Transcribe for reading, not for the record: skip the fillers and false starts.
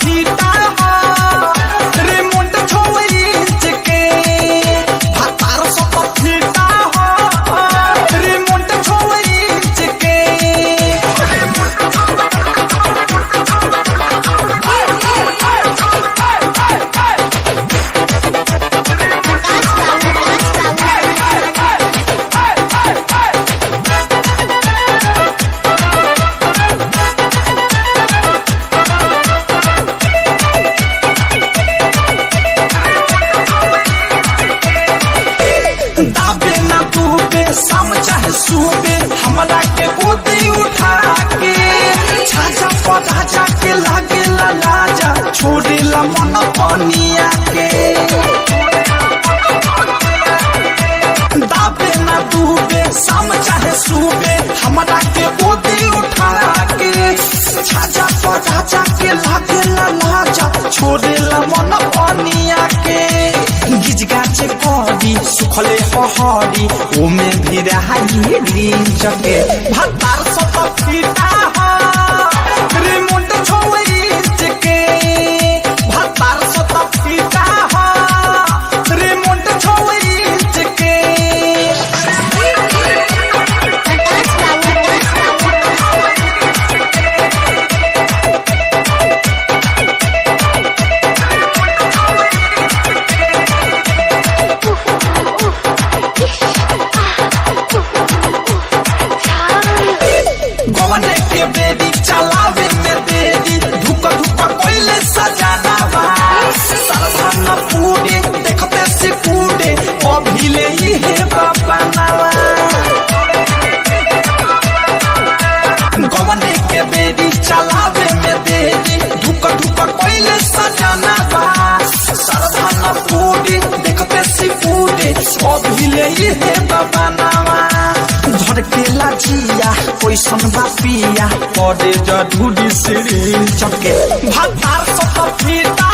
FITA remote 6 inch के भातार 7 FITA remote 6 inch के दाबे ना डूबे शाम चाहे सूबे हमरा के गोदी उठा के छाछा पौधा जाके लागे लाजा छोड़े ला मन पनिया के दाबे ना डूबे शाम चाहे सूबे हमरा के गोदी उठा के छाछा पौधा जाके लागे लाजा छोड़े ला मन पनिया के गिज गाचे पड़ी सुखले पहाड़ी ओमे भी रही रींच के भातार 7 फीटा रिमोट 6 इंच के भातार 7 फीटा रिमोट 6 इंच के गवने के बेदी चलावे में बेदी धुक धुक कोइले सजाना बा सरधाना पूरे देखते से पूरे अभिले ही है बाबा नावा गवने के बेदी चलावे में बेदी धुक धुक कोइले सजाना बा सरधाना पूरे देखते से पूरे अभिले ही है बाबा नावा घर के लाजिया कैसन बापिया पड़े जरूरी सिरी चके भातार 7 फीटा